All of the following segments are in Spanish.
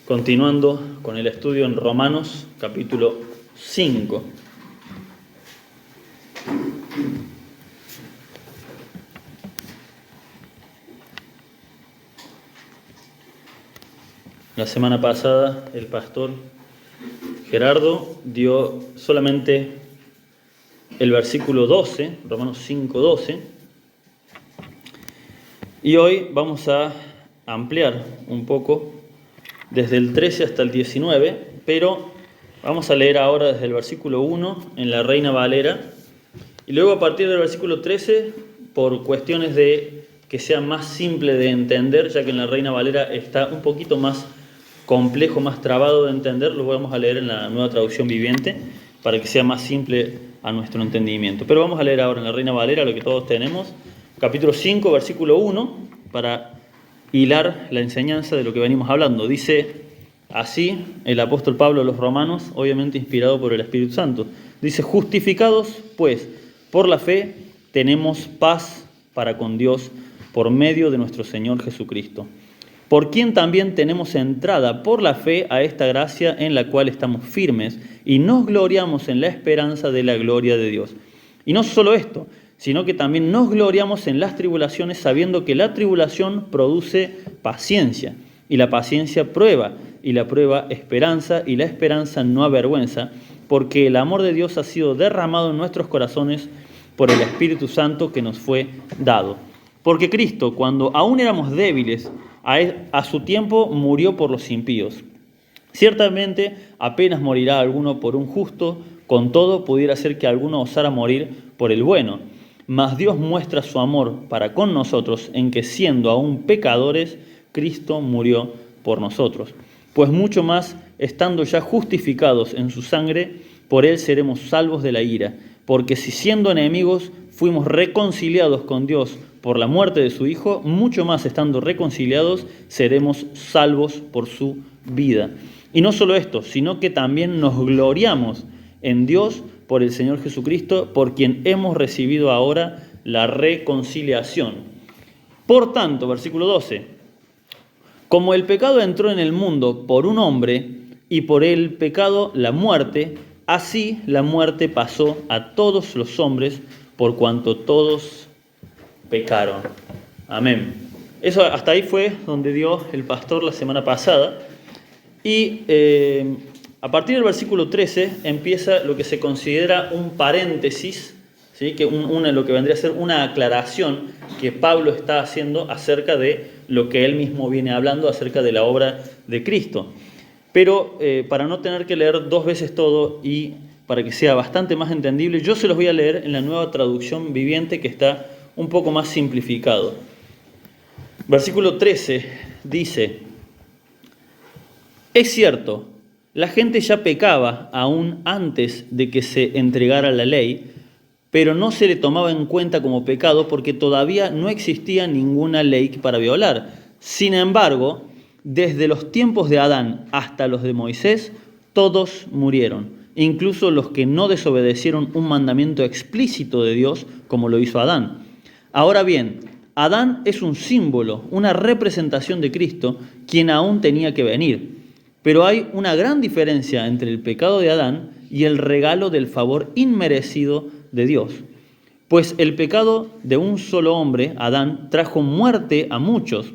Continuando con el estudio en Romanos, capítulo 5. La semana pasada el pastor Gerardo dio solamente el versículo 12, Romanos 5, 12. Y hoy vamos a ampliar un poco desde el 13 hasta el 19, pero vamos a leer ahora desde el versículo 1 en la Reina Valera, y luego a partir del versículo 13, por cuestiones de que sea más simple de entender, ya que en la Reina Valera está un poquito más complejo, más trabado de entender, lo vamos a leer en la Nueva Traducción Viviente, para que sea más simple a nuestro entendimiento. Pero vamos a leer ahora en la Reina Valera lo que todos tenemos, capítulo 5, versículo 1, para hilar la enseñanza de lo que venimos hablando. Dice así el apóstol Pablo a los romanos, obviamente inspirado por el Espíritu Santo. Dice: justificados, pues, por la fe, tenemos paz para con Dios por medio de nuestro Señor Jesucristo, por quien también tenemos entrada por la fe a esta gracia en la cual estamos firmes y nos gloriamos en la esperanza de la gloria de Dios. Y no solo esto, sino que también nos gloriamos en las tribulaciones, sabiendo que la tribulación produce paciencia, y la paciencia prueba, y la prueba esperanza, y la esperanza no avergüenza, porque el amor de Dios ha sido derramado en nuestros corazones por el Espíritu Santo que nos fue dado. Porque Cristo, cuando aún éramos débiles, a su tiempo murió por los impíos. Ciertamente apenas morirá alguno por un justo, con todo pudiera ser que alguno osara morir por el bueno. Mas Dios muestra su amor para con nosotros en que, siendo aún pecadores, Cristo murió por nosotros. Pues mucho más, estando ya justificados en su sangre, por él seremos salvos de la ira. Porque si siendo enemigos fuimos reconciliados con Dios por la muerte de su Hijo, mucho más estando reconciliados seremos salvos por su vida. Y no solo esto, sino que también nos gloriamos en Dios por el Señor Jesucristo, por quien hemos recibido ahora la reconciliación. Por tanto, versículo 12, como el pecado entró en el mundo por un hombre, y por el pecado la muerte, así la muerte pasó a todos los hombres, por cuanto todos pecaron. Amén. Eso hasta ahí fue donde dio el pastor la semana pasada. Y a partir del versículo 13 empieza lo que se considera un paréntesis, ¿sí? Lo que vendría a ser una aclaración que Pablo está haciendo acerca de lo que él mismo viene hablando acerca de la obra de Cristo. Pero para no tener que leer dos veces todo y para que sea bastante más entendible, yo se los voy a leer en la Nueva Traducción Viviente, que está un poco más simplificado. Versículo 13 dice: es cierto, la gente ya pecaba aún antes de que se entregara la ley, pero no se le tomaba en cuenta como pecado porque todavía no existía ninguna ley para violar. Sin embargo, desde los tiempos de Adán hasta los de Moisés, todos murieron, incluso los que no desobedecieron un mandamiento explícito de Dios como lo hizo Adán. Ahora bien, Adán es un símbolo, una representación de Cristo, quien aún tenía que venir. Pero hay una gran diferencia entre el pecado de Adán y el regalo del favor inmerecido de Dios. Pues el pecado de un solo hombre, Adán, trajo muerte a muchos,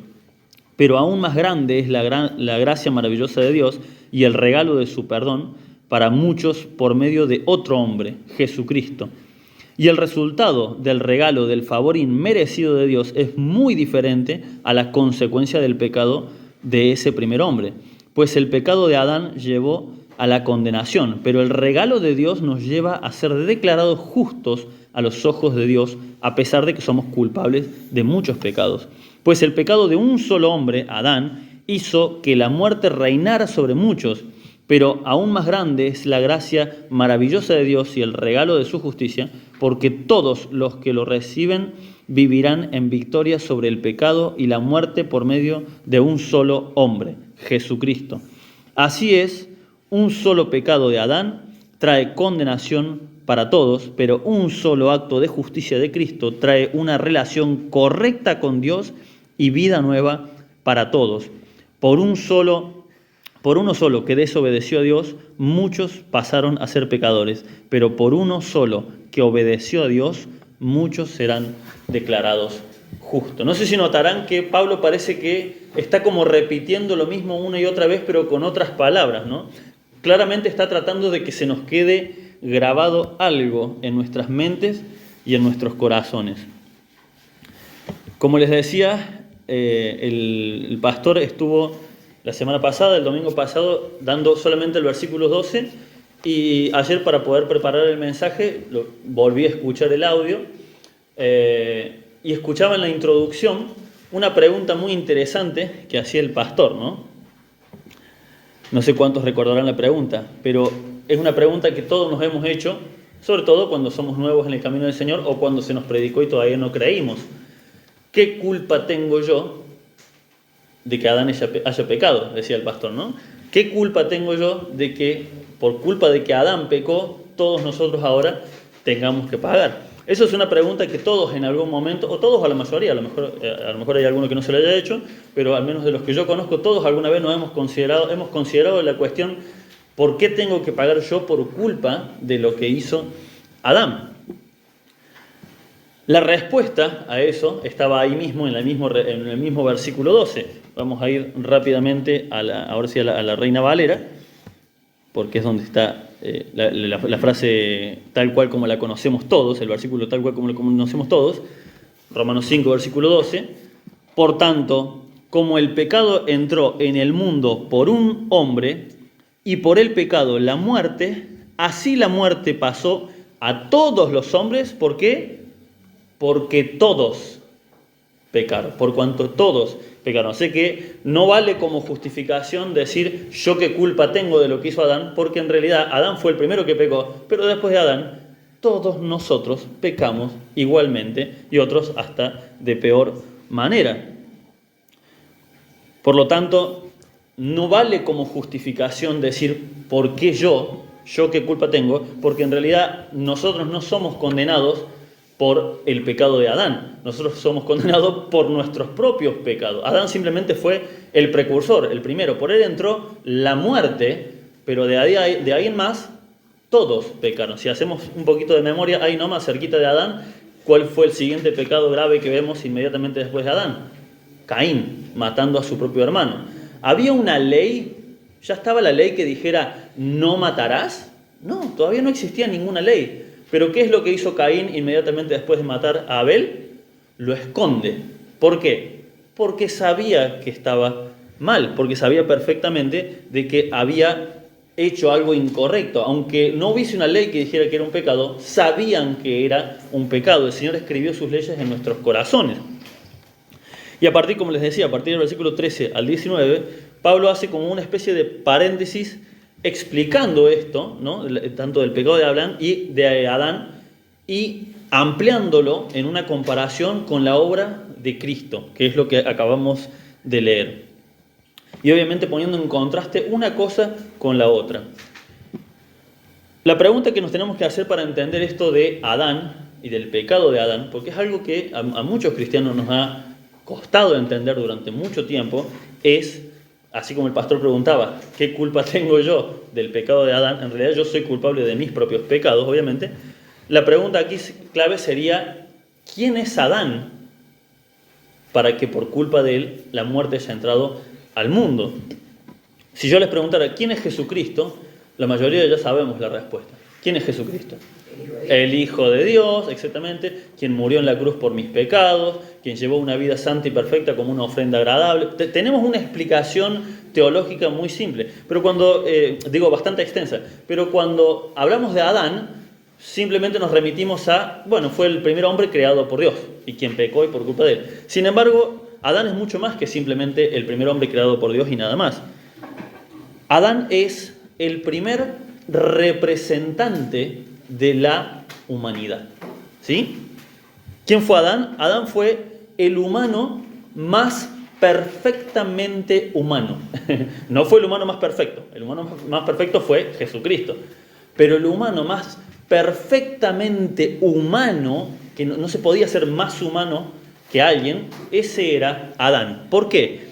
pero aún más grande es la gracia maravillosa de Dios y el regalo de su perdón para muchos por medio de otro hombre, Jesucristo. Y el resultado del regalo del favor inmerecido de Dios es muy diferente a la consecuencia del pecado de ese primer hombre. Pues el pecado de Adán llevó a la condenación, pero el regalo de Dios nos lleva a ser declarados justos a los ojos de Dios, a pesar de que somos culpables de muchos pecados. Pues el pecado de un solo hombre, Adán, hizo que la muerte reinara sobre muchos, pero aún más grande es la gracia maravillosa de Dios y el regalo de su justicia, porque todos los que lo reciben vivirán en victoria sobre el pecado y la muerte por medio de un solo hombre, Jesucristo. Así es, un solo pecado de Adán trae condenación para todos, pero un solo acto de justicia de Cristo trae una relación correcta con Dios y vida nueva para todos. Por un solo Por uno solo que desobedeció a Dios, muchos pasaron a ser pecadores, pero por uno solo que obedeció a Dios, muchos serán declarados justos. No sé si notarán que Pablo parece que está como repitiendo lo mismo una y otra vez, pero con otras palabras, ¿no? Claramente está tratando de que se nos quede grabado algo en nuestras mentes y en nuestros corazones. Como les decía, el pastor estuvo la semana pasada, el domingo pasado, dando solamente el versículo 12, y ayer, para poder preparar el mensaje, volví a escuchar el audio y escuchaba en la introducción una pregunta muy interesante que hacía el pastor, ¿no? No sé cuántos recordarán la pregunta, pero es una pregunta que todos nos hemos hecho, sobre todo cuando somos nuevos en el camino del Señor o cuando se nos predicó y todavía no creímos. ¿Qué culpa tengo yo de que Adán haya pecado? Decía el pastor, ¿no? ¿Qué culpa tengo yo de que, por culpa de que Adán pecó, todos nosotros ahora tengamos que pagar? Eso es una pregunta que todos en algún momento, o todos, a la mayoría, a lo mejor hay alguno que no se lo haya hecho, pero al menos de los que yo conozco, todos alguna vez nos hemos considerado la cuestión: ¿por qué tengo que pagar yo por culpa de lo que hizo Adán? La respuesta a eso estaba ahí mismo, en el mismo versículo 12. Vamos a ir rápidamente ahora sí a la Reina Valera, porque es donde está la frase tal cual como la conocemos todos, el versículo tal cual como lo conocemos todos, Romanos 5, versículo 12. Por tanto, como el pecado entró en el mundo por un hombre, y por el pecado la muerte, así la muerte pasó a todos los hombres. ¿Por qué? Porque todos pecaron, por cuanto todos pecaron. Así que no vale como justificación decir yo qué culpa tengo de lo que hizo Adán, porque en realidad Adán fue el primero que pecó, pero después de Adán todos nosotros pecamos igualmente, y otros hasta de peor manera. Por lo tanto, no vale como justificación decir ¿por qué yo qué culpa tengo? Porque en realidad nosotros no somos condenados por el pecado de Adán. Nosotros somos condenados por nuestros propios pecados. Adán simplemente fue el precursor, el primero. Por él entró la muerte, pero de ahí en más todos pecaron. Si hacemos un poquito de memoria, ahí nomás cerquita de Adán, ¿cuál fue el siguiente pecado grave que vemos inmediatamente después de Adán? Caín, matando a su propio hermano. ¿Había una ley? ¿Ya estaba la ley que dijera no matarás? No, todavía no existía ninguna ley. Pero ¿qué es lo que hizo Caín inmediatamente después de matar a Abel? Lo esconde. ¿Por qué? Porque sabía que estaba mal, porque sabía perfectamente de que había hecho algo incorrecto. Aunque no hubiese una ley que dijera que era un pecado, sabían que era un pecado. El Señor escribió sus leyes en nuestros corazones. Y a partir, como les decía, a partir del versículo 13 al 19, Pablo hace como una especie de paréntesis explicando esto, ¿no? Tanto del pecado de Adán, y ampliándolo en una comparación con la obra de Cristo, que es lo que acabamos de leer. Y obviamente poniendo en contraste una cosa con la otra. La pregunta que nos tenemos que hacer para entender esto de Adán y del pecado de Adán, porque es algo que a muchos cristianos nos ha costado entender durante mucho tiempo, es, así como el pastor preguntaba, ¿qué culpa tengo yo del pecado de Adán? En realidad yo soy culpable de mis propios pecados, obviamente. La pregunta aquí clave sería, ¿quién es Adán para que por culpa de él la muerte haya entrado al mundo? Si yo les preguntara, ¿quién es Jesucristo? La mayoría ya sabemos la respuesta. ¿Quién es Jesucristo? El Hijo de Dios, exactamente, quien murió en la cruz por mis pecados, quien llevó una vida santa y perfecta como una ofrenda agradable. Tenemos una explicación teológica muy simple, pero bastante extensa, pero cuando hablamos de Adán, simplemente nos remitimos fue el primer hombre creado por Dios, y quien pecó y por culpa de él. Sin embargo, Adán es mucho más que simplemente el primer hombre creado por Dios y nada más. Adán es el primer representante de la humanidad. ¿Sí? ¿Quién fue Adán? Adán fue el humano más perfectamente humano. No fue el humano más perfecto. El humano más perfecto fue Jesucristo. Pero el humano más perfectamente humano, que no se podía ser más humano que alguien, ese era Adán. ¿Por qué?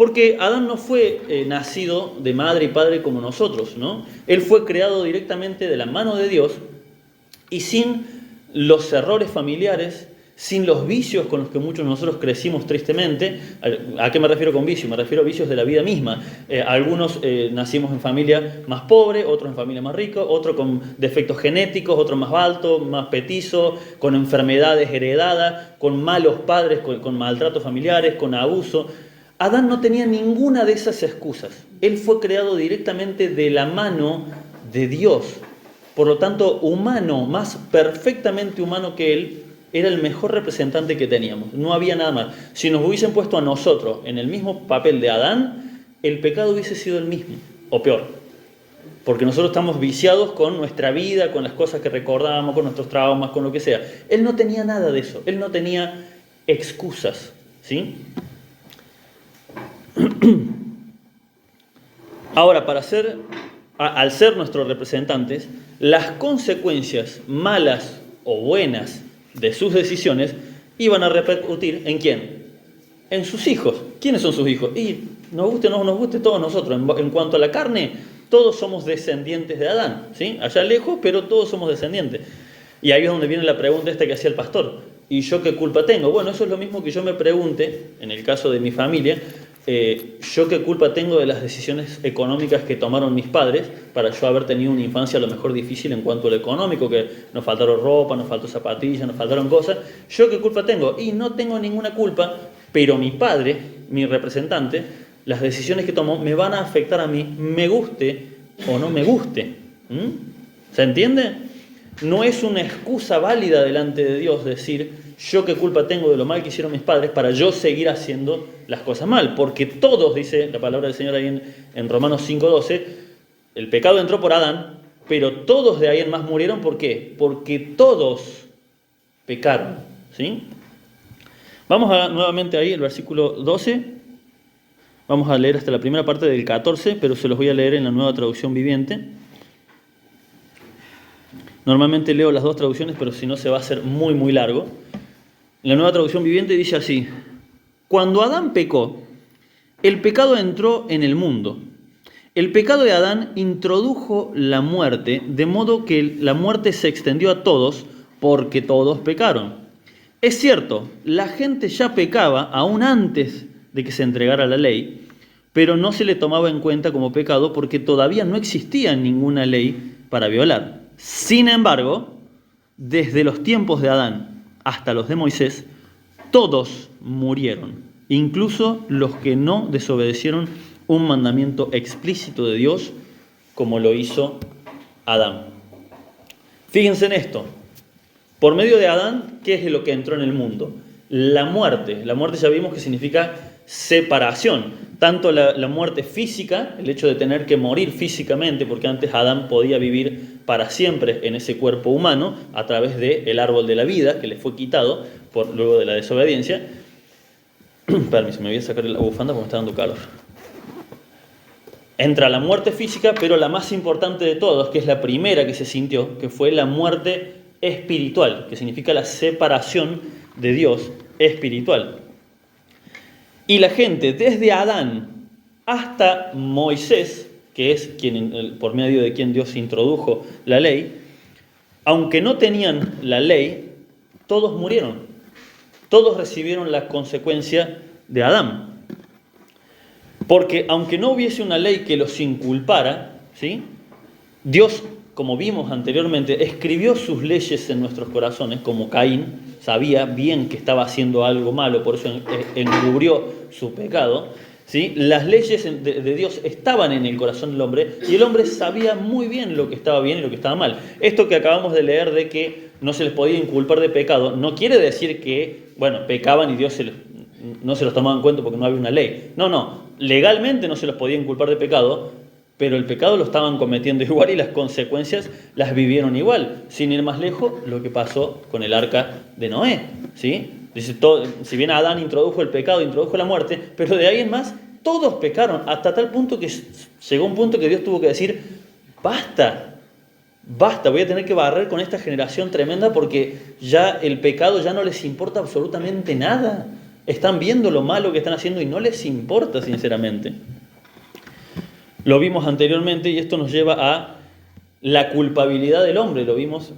Porque Adán no fue nacido de madre y padre como nosotros, ¿no? Él fue creado directamente de la mano de Dios y sin los errores familiares, sin los vicios con los que muchos de nosotros crecimos tristemente. ¿A qué me refiero con vicio? Me refiero a vicios de la vida misma. Algunos nacimos en familia más pobre, otros en familia más rica, otros con defectos genéticos, otros más altos, más petizos, con enfermedades heredadas, con malos padres, con maltratos familiares, con abuso. Adán no tenía ninguna de esas excusas. Él fue creado directamente de la mano de Dios. Por lo tanto, humano, más perfectamente humano que él, era el mejor representante que teníamos. No había nada más. Si nos hubiesen puesto a nosotros en el mismo papel de Adán, el pecado hubiese sido el mismo, o peor. Porque nosotros estamos viciados con nuestra vida, con las cosas que recordamos, con nuestros traumas, con lo que sea. Él no tenía nada de eso. Él no tenía excusas, ¿sí? Ahora, al ser nuestros representantes, las consecuencias malas o buenas de sus decisiones iban a repercutir ¿en quién? En sus hijos. ¿Quiénes son sus hijos? Y nos guste o no nos guste, todos nosotros. En cuanto a la carne, todos somos descendientes de Adán, ¿sí? Allá lejos, pero todos somos descendientes. Y ahí es donde viene la pregunta esta que hacía el pastor. ¿Y yo qué culpa tengo? Bueno, eso es lo mismo que yo me pregunte, en el caso de mi familia, yo qué culpa tengo de las decisiones económicas que tomaron mis padres para yo haber tenido una infancia a lo mejor difícil en cuanto a lo económico, que nos faltaron ropa, nos faltó zapatillas, nos faltaron cosas. ¿Yo qué culpa tengo? Y no tengo ninguna culpa, pero mi padre, mi representante, las decisiones que tomó me van a afectar a mí, me guste o no me guste. ¿Se entiende? No es una excusa válida delante de Dios decir yo qué culpa tengo de lo mal que hicieron mis padres para yo seguir haciendo las cosas mal, porque todos, dice la palabra del Señor ahí en Romanos 5:12, el pecado entró por Adán, pero todos de ahí en más murieron. ¿Por qué? Porque todos pecaron, ¿sí? Vamos nuevamente ahí, el versículo 12, vamos a leer hasta la primera parte del 14, pero se los voy a leer en la Nueva Traducción Viviente. Normalmente leo las dos traducciones, pero si no se va a hacer muy, muy largo. La Nueva Traducción Viviente dice así: cuando Adán pecó, el pecado entró en el mundo. El pecado de Adán introdujo la muerte, de modo que la muerte se extendió a todos, porque todos pecaron. Es cierto, la gente ya pecaba aún antes de que se entregara la ley, pero no se le tomaba en cuenta como pecado porque todavía no existía ninguna ley para violar. Sin embargo, desde los tiempos de Adán hasta los de Moisés, todos murieron, incluso los que no desobedecieron un mandamiento explícito de Dios, como lo hizo Adán. Fíjense en esto. Por medio de Adán, ¿qué es lo que entró en el mundo? La muerte. La muerte ya vimos que significa separación. Tanto la muerte física, el hecho de tener que morir físicamente, porque antes Adán podía vivir para siempre en ese cuerpo humano a través del árbol de la vida que le fue quitado luego de la desobediencia. Permiso, me voy a sacar la bufanda porque me está dando calor. Entra la muerte física, pero la más importante de todas, que es la primera que se sintió, que fue la muerte espiritual, que significa la separación de Dios espiritual. Y la gente, desde Adán hasta Moisés, que es por medio de quien Dios introdujo la ley, aunque no tenían la ley, todos murieron. Todos recibieron la consecuencia de Adán. Porque aunque no hubiese una ley que los inculpara, ¿sí? Dios, como vimos anteriormente, escribió sus leyes en nuestros corazones, como Caín sabía bien que estaba haciendo algo malo, por eso encubrió su pecado, ¿sí? Las leyes de Dios estaban en el corazón del hombre y el hombre sabía muy bien lo que estaba bien y lo que estaba mal. Esto que acabamos de leer de que no se les podía inculpar de pecado, no quiere decir que, pecaban y Dios no se los tomaba en cuenta porque no había una ley. No, legalmente no se los podía inculpar de pecado, pero el pecado lo estaban cometiendo igual y las consecuencias las vivieron igual. Sin ir más lejos, lo que pasó con el arca de Noé, ¿sí? Dice, si bien Adán introdujo el pecado, introdujo la muerte, pero de ahí en más todos pecaron, hasta tal punto que llegó un punto que Dios tuvo que decir, basta, voy a tener que barrer con esta generación tremenda porque ya el pecado ya no les importa absolutamente nada. Están viendo lo malo que están haciendo y no les importa, sinceramente. Lo vimos anteriormente y esto nos lleva a la culpabilidad del hombre. Lo vimos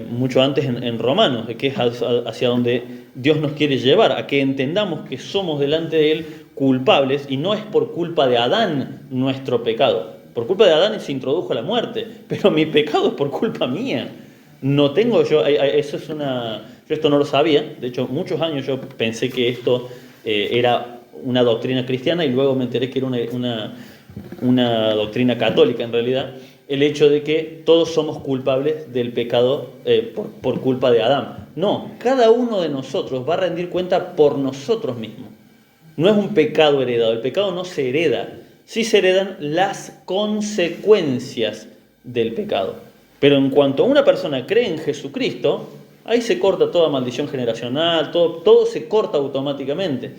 mucho antes en Romanos, de que es hacia donde Dios nos quiere llevar, a que entendamos que somos delante de Él culpables y no es por culpa de Adán nuestro pecado. Por culpa de Adán se introdujo la muerte, pero mi pecado es por culpa mía. No tengo yo, eso es yo esto no lo sabía, de hecho muchos años yo pensé que esto era una doctrina cristiana y luego me enteré que era una doctrina católica en realidad, el hecho de que todos somos culpables del pecado por culpa de Adán. No, cada uno de nosotros va a rendir cuenta por nosotros mismos. No es un pecado heredado, el pecado no se hereda, sí se heredan las consecuencias del pecado. Pero en cuanto una persona cree en Jesucristo, ahí se corta toda maldición generacional, todo se corta automáticamente.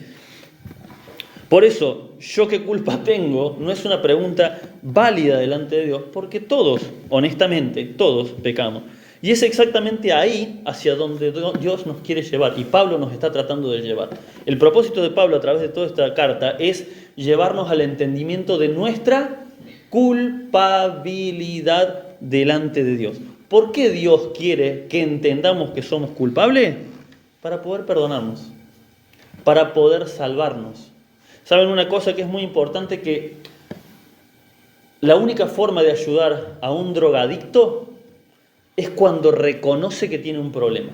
Por eso, ¿yo qué culpa tengo? No es una pregunta válida delante de Dios, porque todos, honestamente, todos pecamos. Y es exactamente ahí hacia donde Dios nos quiere llevar, y Pablo nos está tratando de llevar. El propósito de Pablo a través de toda esta carta es llevarnos al entendimiento de nuestra culpabilidad delante de Dios. ¿Por qué Dios quiere que entendamos que somos culpables? Para poder perdonarnos, para poder salvarnos. ¿Saben una cosa que es muy importante? Que la única forma de ayudar a un drogadicto es cuando reconoce que tiene un problema.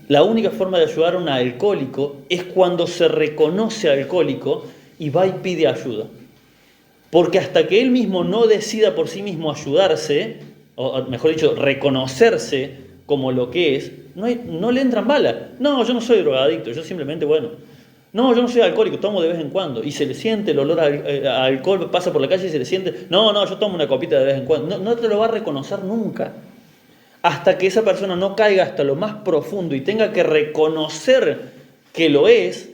La única forma de ayudar a un alcohólico es cuando se reconoce alcohólico y va y pide ayuda. Porque hasta que él mismo no decida por sí mismo ayudarse, o mejor dicho, reconocerse como lo que es, no le entran balas. No, yo no soy drogadicto, yo simplemente, no, yo no soy alcohólico, tomo de vez en cuando. Y se le siente el olor a alcohol, pasa por la calle y se le siente, no, yo tomo una copita de vez en cuando. No te lo va a reconocer nunca. Hasta que esa persona no caiga hasta lo más profundo y tenga que reconocer que lo es,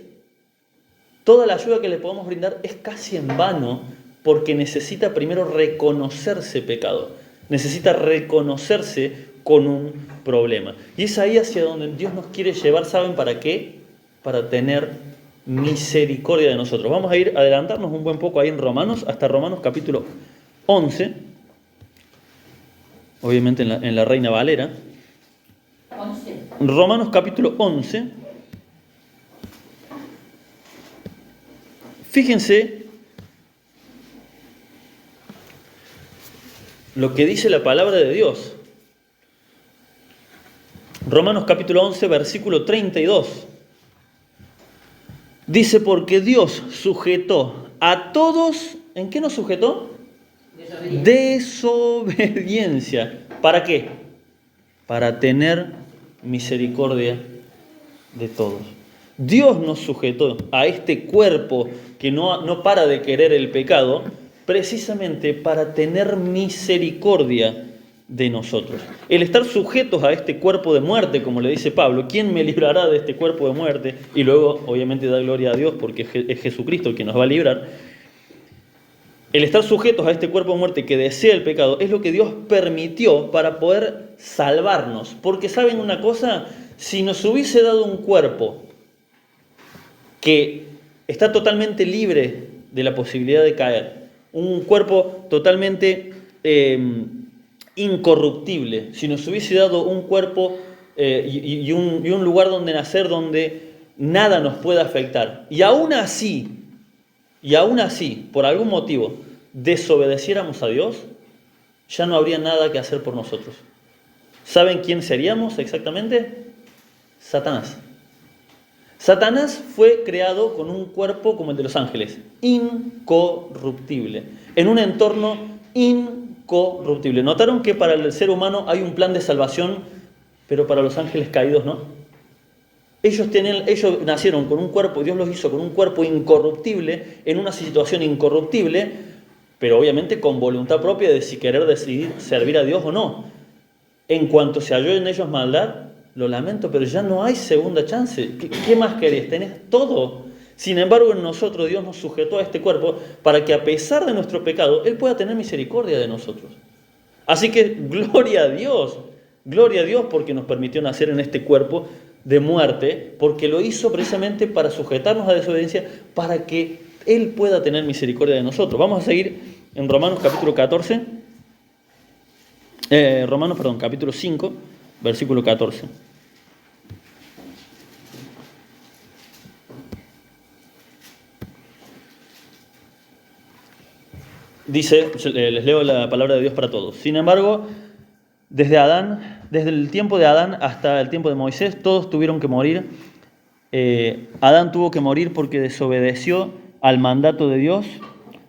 toda la ayuda que le podemos brindar es casi en vano, porque necesita primero reconocerse pecador. Necesita reconocerse con un problema. Y es ahí hacia donde Dios nos quiere llevar, ¿saben para qué? Para tener misericordia de nosotros. Vamos a adelantarnos un buen poco ahí en Romanos, hasta Romanos capítulo 11, obviamente en la Reina Valera. 11. Romanos capítulo 11. Fíjense lo que dice la palabra de Dios. Romanos capítulo 11, versículo 32. Dice, porque Dios sujetó a todos, ¿en qué nos sujetó? Desobediencia. ¿Para qué? Para tener misericordia de todos. Dios nos sujetó a este cuerpo que no para de querer el pecado, precisamente para tener misericordia de nosotros. El estar sujetos a este cuerpo de muerte, como le dice Pablo, ¿quién me librará de este cuerpo de muerte? Y luego, obviamente, da gloria a Dios porque es Jesucristo el que nos va a librar. El estar sujetos a este cuerpo de muerte que desea el pecado es lo que Dios permitió para poder salvarnos. Porque, ¿saben una cosa? Si nos hubiese dado un cuerpo que está totalmente libre de la posibilidad de caer, un cuerpo totalmente incorruptible, si nos hubiese dado un cuerpo y un lugar donde nacer donde nada nos pueda afectar, y aún así, por algún motivo, desobedeciéramos a Dios, ya no habría nada que hacer por nosotros. ¿Saben quién seríamos exactamente? Satanás. Satanás fue creado con un cuerpo como el de los ángeles, incorruptible, en un entorno incorruptible. ¿Notaron que para el ser humano hay un plan de salvación, pero para los ángeles caídos no? Ellos nacieron con un cuerpo, Dios los hizo con un cuerpo incorruptible, en una situación incorruptible, pero obviamente con voluntad propia de si querer decidir servir a Dios o no. En cuanto se halló en ellos maldad, lo lamento, pero ya no hay segunda chance. ¿Qué más querés? Tenés todo. Sin embargo, en nosotros Dios nos sujetó a este cuerpo para que a pesar de nuestro pecado, Él pueda tener misericordia de nosotros. Así que gloria a Dios porque nos permitió nacer en este cuerpo de muerte, porque lo hizo precisamente para sujetarnos a desobediencia, para que Él pueda tener misericordia de nosotros. Vamos a seguir en Romanos capítulo 14, capítulo 5, versículo 14. Dice, les leo la palabra de Dios para todos. Sin embargo, desde el tiempo de Adán hasta el tiempo de Moisés, todos tuvieron que morir. Adán tuvo que morir porque desobedeció al mandato de Dios.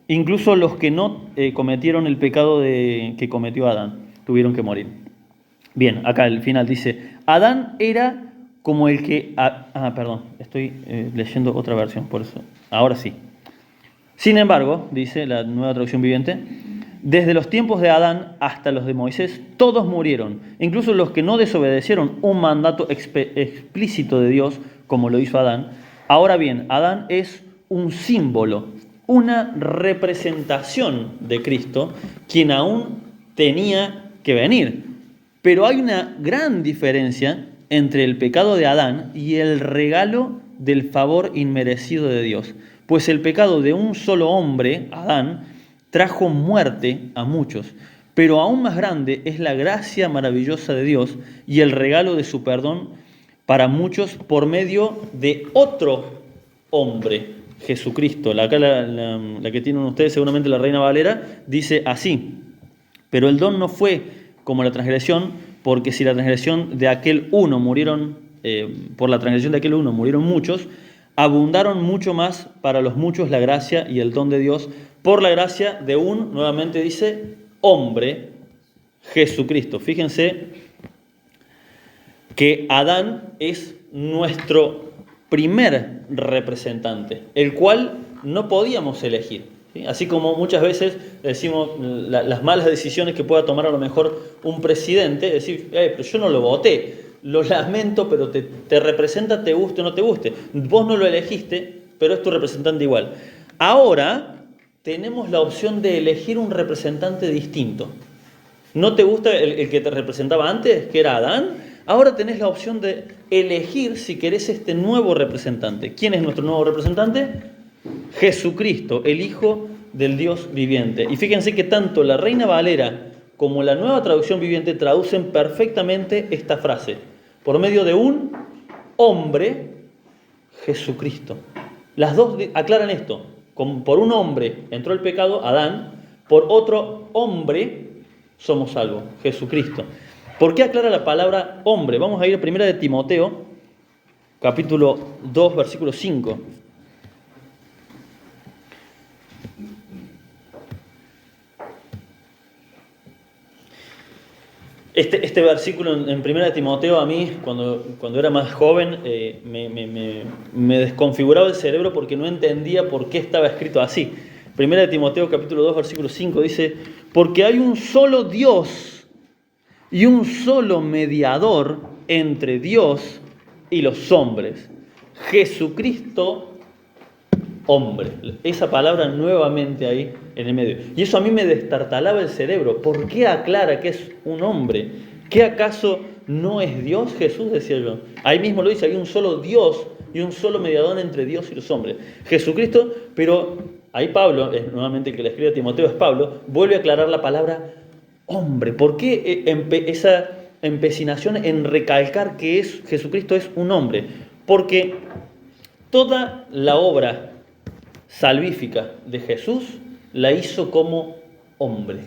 Incluso los que no cometieron el pecado que cometió Adán tuvieron que morir. Bien, acá al final dice, Adán era como el que... perdón, estoy leyendo otra versión, por eso. Ahora sí. Sin embargo, dice la Nueva Traducción Viviente, desde los tiempos de Adán hasta los de Moisés, todos murieron, incluso los que no desobedecieron un mandato explícito de Dios, como lo hizo Adán. Ahora bien, Adán es un símbolo, una representación de Cristo, quien aún tenía que venir. Pero hay una gran diferencia entre el pecado de Adán y el regalo del favor inmerecido de Dios. Pues el pecado de un solo hombre, Adán, trajo muerte a muchos, pero aún más grande es la gracia maravillosa de Dios y el regalo de su perdón para muchos por medio de otro hombre, Jesucristo. Acá la que tienen ustedes, seguramente la Reina Valera, dice así, pero el don no fue como la transgresión, porque si la transgresión de aquel uno por la transgresión de aquel uno murieron muchos, abundaron mucho más para los muchos la gracia y el don de Dios por la gracia de un, nuevamente dice, hombre, Jesucristo. Fíjense que Adán es nuestro primer representante, el cual no podíamos elegir. ¿Sí? Así como muchas veces decimos las malas decisiones que pueda tomar a lo mejor un presidente, decir, pero yo no lo voté. Lo lamento, pero te representa, te guste o no te guste. Vos no lo elegiste, pero es tu representante igual. Ahora tenemos la opción de elegir un representante distinto. ¿No te gusta el que te representaba antes, que era Adán? Ahora tenés la opción de elegir si querés este nuevo representante. ¿Quién es nuestro nuevo representante? Jesucristo, el Hijo del Dios viviente. Y fíjense que tanto la Reina Valera como la Nueva Traducción Viviente traducen perfectamente esta frase, por medio de un hombre, Jesucristo. Las dos aclaran esto, por un hombre entró el pecado, Adán, por otro hombre somos salvos, Jesucristo. ¿Por qué aclara la palabra hombre? Vamos a ir a 1 de Timoteo, capítulo 2, versículo 5. Este versículo en 1 de Timoteo a mí, cuando era más joven, me desconfiguraba el cerebro porque no entendía por qué estaba escrito así. 1 de Timoteo capítulo 2, versículo 5 dice, porque hay un solo Dios y un solo mediador entre Dios y los hombres, Jesucristo hombre. Esa palabra nuevamente ahí en el medio. Y eso a mí me destartalaba el cerebro. ¿Por qué aclara que es un hombre? ¿Qué acaso no es Dios Jesús? Decía yo. Ahí mismo lo dice, hay un solo Dios y un solo mediador entre Dios y los hombres. Jesucristo, pero ahí Pablo, nuevamente el que le escribe a Timoteo es Pablo, vuelve a aclarar la palabra hombre. ¿Por qué esa empecinación en recalcar que Jesucristo es un hombre? Porque toda la obra salvífica de Jesús la hizo como hombre.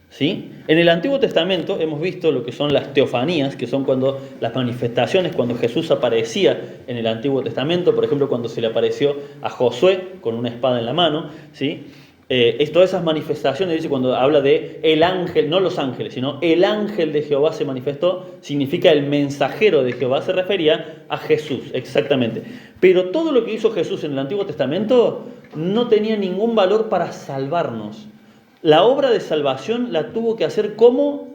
¿Sí? En el Antiguo Testamento hemos visto lo que son las teofanías, que son las manifestaciones cuando Jesús aparecía en el Antiguo Testamento, por ejemplo cuando se le apareció a Josué con una espada en la mano, ¿sí? Todas esas manifestaciones, dice, cuando habla de el ángel, no los ángeles, sino el ángel de Jehová se manifestó, significa el mensajero de Jehová, se refería a Jesús, exactamente. Pero todo lo que hizo Jesús en el Antiguo Testamento no tenía ningún valor para salvarnos. La obra de salvación la tuvo que hacer como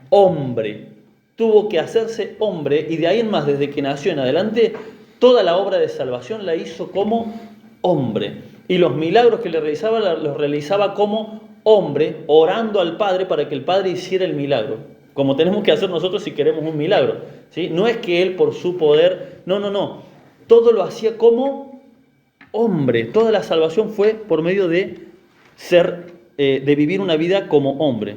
hombre, tuvo que hacerse hombre, y de ahí en más, desde que nació en adelante, toda la obra de salvación la hizo como hombre. Y los milagros que le realizaba, los realizaba como hombre, orando al Padre para que el Padre hiciera el milagro. Como tenemos que hacer nosotros si queremos un milagro. ¿sí? No es que Él por su poder, no. Todo lo hacía como hombre. Toda la salvación fue por medio de de vivir una vida como hombre.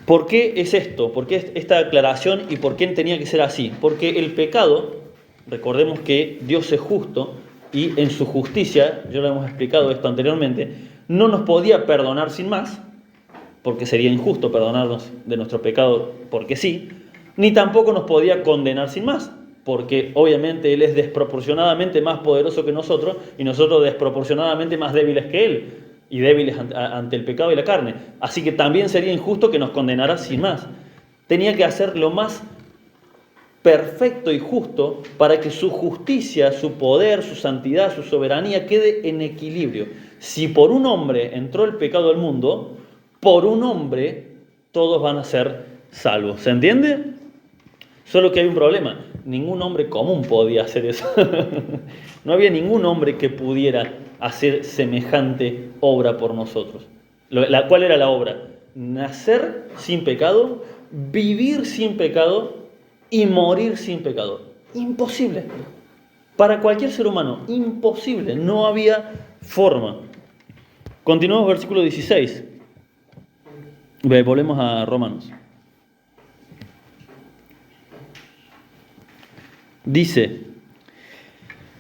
¿Por qué es esto? ¿Por qué esta aclaración y por qué tenía que ser así? Porque el pecado, recordemos que Dios es justo y en su justicia, ya lo hemos explicado esto anteriormente, no nos podía perdonar sin más, porque sería injusto perdonarnos de nuestro pecado porque sí, ni tampoco nos podía condenar sin más, porque obviamente Él es desproporcionadamente más poderoso que nosotros y nosotros desproporcionadamente más débiles que Él y débiles ante el pecado y la carne. Así que también sería injusto que nos condenara sin más. Tenía que hacer lo más perfecto y justo para que su justicia, su poder, su santidad, su soberanía quede en equilibrio. Si por un hombre entró el pecado al mundo, por un hombre todos van a ser salvos. ¿Se entiende? Solo que hay un problema. Ningún hombre común podía hacer eso. No había ningún hombre que pudiera hacer semejante obra por nosotros. ¿Cuál era la obra? Nacer sin pecado, vivir sin pecado y morir sin pecado. Imposible. Para cualquier ser humano, imposible. No había forma. Continuamos versículo 16. Volvemos a Romanos. Dice,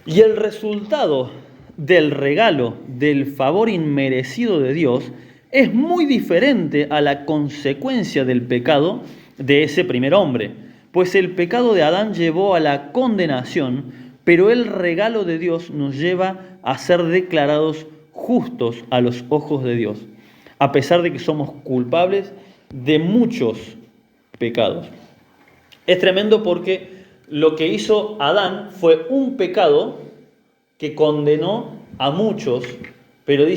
y el resultado del regalo, del favor inmerecido de Dios, es muy diferente a la consecuencia del pecado de ese primer hombre. Pues el pecado de Adán llevó a la condenación, pero el regalo de Dios nos lleva a ser declarados justos a los ojos de Dios, a pesar de que somos culpables de muchos pecados. Es tremendo porque lo que hizo Adán fue un pecado que condenó a muchos, pero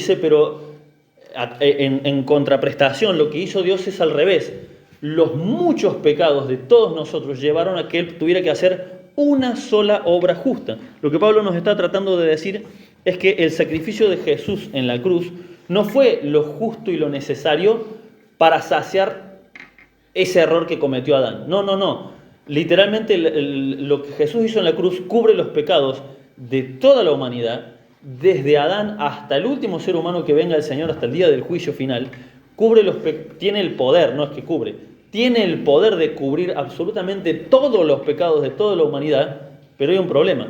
en contraprestación lo que hizo Dios es al revés. Los muchos pecados de todos nosotros llevaron a que Él tuviera que hacer una sola obra justa. Lo que Pablo nos está tratando de decir es que el sacrificio de Jesús en la cruz no fue lo justo y lo necesario para saciar ese error que cometió Adán. No. Literalmente lo que Jesús hizo en la cruz cubre los pecados de toda la humanidad, desde Adán hasta el último ser humano que venga al Señor, hasta el día del juicio final. Tiene el poder, no es que cubre, tiene el poder de cubrir absolutamente todos los pecados de toda la humanidad, pero hay un problema.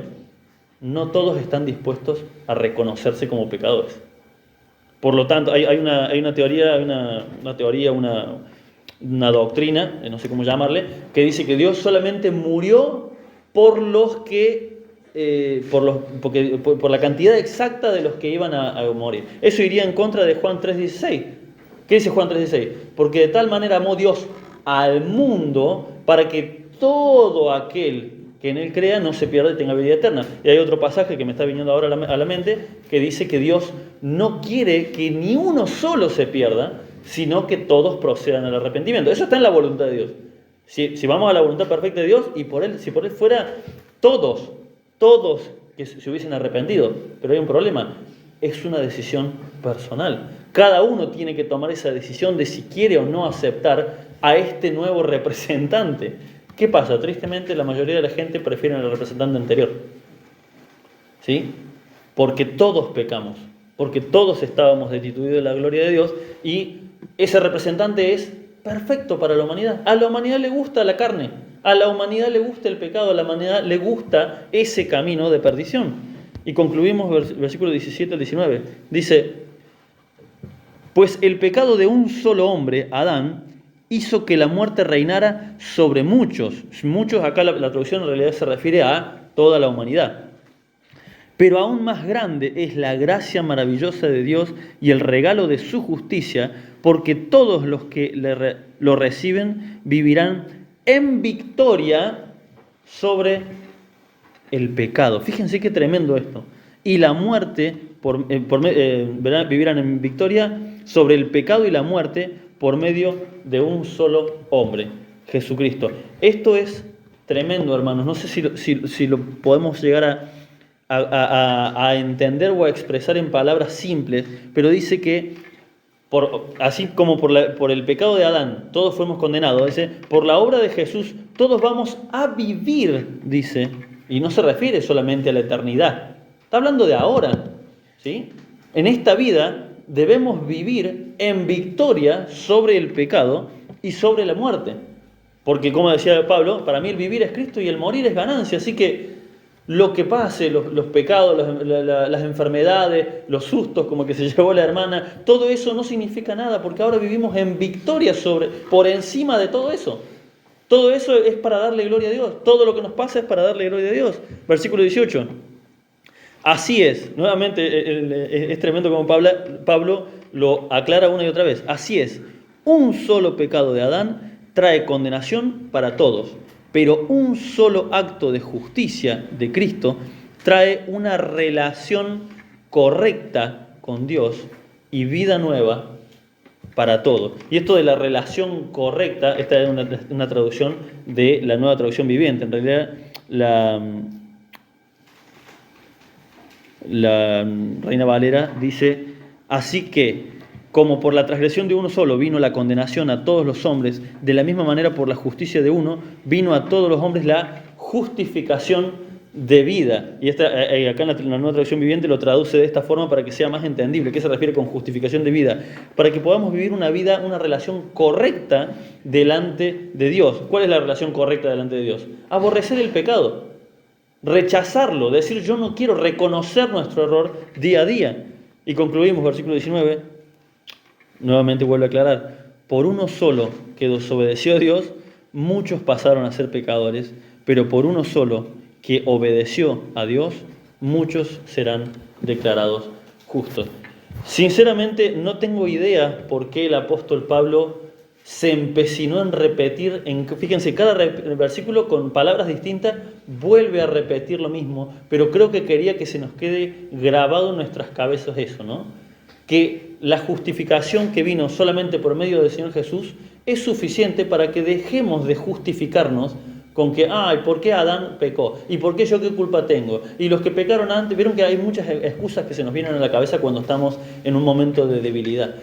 No todos están dispuestos a reconocerse como pecadores. Por lo tanto, hay una teoría, una doctrina, no sé cómo llamarle, que dice que Dios solamente murió por la cantidad exacta de los que iban a morir. Eso iría en contra de Juan 3:16. ¿Qué dice Juan 3:16? Porque de tal manera amó Dios al mundo para que todo aquel que en Él crea no se pierda y tenga vida eterna. Y hay otro pasaje que me está viniendo ahora a la mente que dice que Dios no quiere que ni uno solo se pierda, sino que todos procedan al arrepentimiento. Eso está en la voluntad de Dios. Si vamos a la voluntad perfecta de Dios, y si por Él fuera todos que se hubiesen arrepentido, pero hay un problema, es una decisión personal. Cada uno tiene que tomar esa decisión de si quiere o no aceptar a este nuevo representante. ¿Qué pasa? Tristemente la mayoría de la gente prefiere al representante anterior. ¿Sí? Porque todos pecamos, porque todos estábamos destituidos de la gloria de Dios y ese representante es perfecto para la humanidad. A la humanidad le gusta la carne, a la humanidad le gusta el pecado, a la humanidad le gusta ese camino de perdición. Y concluimos versículo 17 al 19. Dice, pues el pecado de un solo hombre, Adán, hizo que la muerte reinara sobre muchos. Muchos, acá la traducción en realidad se refiere a toda la humanidad. Pero aún más grande es la gracia maravillosa de Dios y el regalo de su justicia, porque todos los que lo reciben vivirán en victoria sobre el pecado. Fíjense qué tremendo esto. Y la muerte, vivirán en victoria sobre el pecado y la muerte por medio de un solo hombre, Jesucristo. Esto es tremendo, hermanos. No sé si lo podemos llegar a entender o a expresar en palabras simples, pero dice que Así como por el pecado de Adán, todos fuimos condenados, dice, por la obra de Jesús, todos vamos a vivir, dice, y no se refiere solamente a la eternidad, está hablando de ahora, ¿sí? En esta vida debemos vivir en victoria sobre el pecado y sobre la muerte, porque como decía Pablo, para mí el vivir es Cristo y el morir es ganancia, así que lo que pase, los pecados, las enfermedades, los sustos como que se llevó la hermana, todo eso no significa nada porque ahora vivimos en victoria por encima de todo eso. Todo eso es para darle gloria a Dios. Todo lo que nos pasa es para darle gloria a Dios. Versículo 18. Así es. Nuevamente es tremendo como Pablo lo aclara una y otra vez. Así es. Un solo pecado de Adán trae condenación para todos. Pero un solo acto de justicia de Cristo trae una relación correcta con Dios y vida nueva para todos. Y esto de la relación correcta, esta es una traducción de la Nueva Traducción Viviente. En realidad, la Reina Valera dice, así que, como por la transgresión de uno solo vino la condenación a todos los hombres, de la misma manera por la justicia de uno vino a todos los hombres la justificación de vida. Y acá en la Nueva Traducción Viviente lo traduce de esta forma para que sea más entendible. ¿Qué se refiere con justificación de vida? Para que podamos vivir una vida, una relación correcta delante de Dios. ¿Cuál es la relación correcta delante de Dios? Aborrecer el pecado, rechazarlo, decir yo no quiero, reconocer nuestro error día a día. Y concluimos, versículo 19. Nuevamente vuelvo a aclarar, por uno solo que desobedeció a Dios, muchos pasaron a ser pecadores, pero por uno solo que obedeció a Dios, muchos serán declarados justos. Sinceramente no tengo idea por qué el apóstol Pablo se empecinó en repetir, fíjense, cada versículo con palabras distintas vuelve a repetir lo mismo, pero creo que quería que se nos quede grabado en nuestras cabezas eso, ¿no? Que la justificación que vino solamente por medio del Señor Jesús es suficiente para que dejemos de justificarnos con que, ¿por qué Adán pecó? ¿Y por qué yo qué culpa tengo? Y los que pecaron antes, vieron que hay muchas excusas que se nos vienen a la cabeza cuando estamos en un momento de debilidad.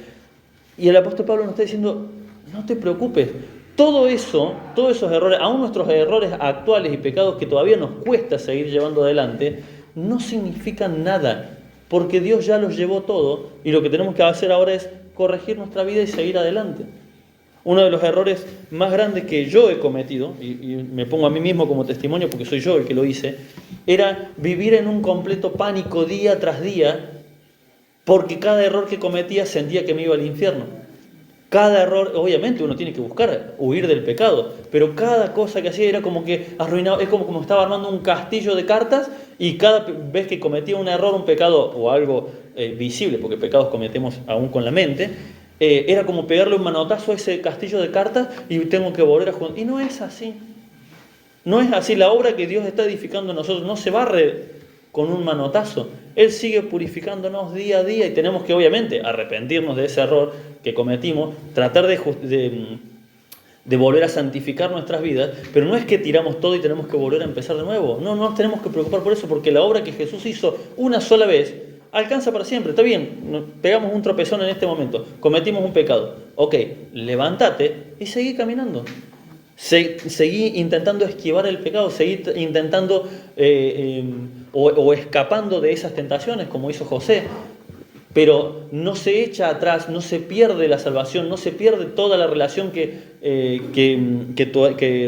Y el apóstol Pablo nos está diciendo, no te preocupes, todos esos errores, aún nuestros errores actuales y pecados que todavía nos cuesta seguir llevando adelante, no significan nada. Porque Dios ya los llevó todo y lo que tenemos que hacer ahora es corregir nuestra vida y seguir adelante. Uno de los errores más grandes que yo he cometido, y me pongo a mí mismo como testimonio porque soy yo el que lo hice, era vivir en un completo pánico día tras día porque cada error que cometía sentía que me iba al infierno. Cada error, obviamente uno tiene que buscar huir del pecado, pero cada cosa que hacía era como que arruinaba, es como estaba armando un castillo de cartas y cada vez que cometía un error, un pecado o algo visible, porque pecados cometemos aún con la mente, era como pegarle un manotazo a ese castillo de cartas y tengo que volver a jugar. Y no es así. No es así. La obra que Dios está edificando en nosotros no se barre con un manotazo. Él sigue purificándonos día a día y tenemos que obviamente arrepentirnos de ese error que cometimos, tratar de volver a santificar nuestras vidas, pero no es que tiramos todo y tenemos que volver a empezar de nuevo. No nos tenemos que preocupar por eso, porque la obra que Jesús hizo una sola vez alcanza para siempre. Está bien, pegamos un tropezón en este momento, cometimos un pecado. Ok, levántate y seguí caminando. Seguí intentando esquivar el pecado, seguí intentando o escapando de esas tentaciones como hizo José, pero no se echa atrás, no se pierde la salvación, no se pierde toda la relación que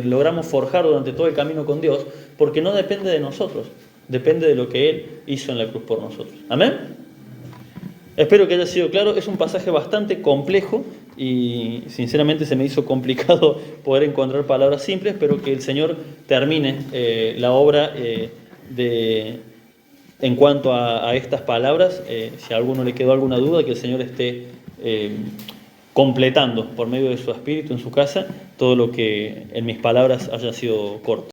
logramos forjar durante todo el camino con Dios, porque no depende de nosotros, depende de lo que Él hizo en la cruz por nosotros. ¿Amén? Espero que haya sido claro. Es un pasaje bastante complejo y sinceramente se me hizo complicado poder encontrar palabras simples, pero que el Señor termine la obra en cuanto a estas palabras. Si a alguno le quedó alguna duda, que el Señor esté completando por medio de su Espíritu en su casa todo lo que en mis palabras haya sido corto.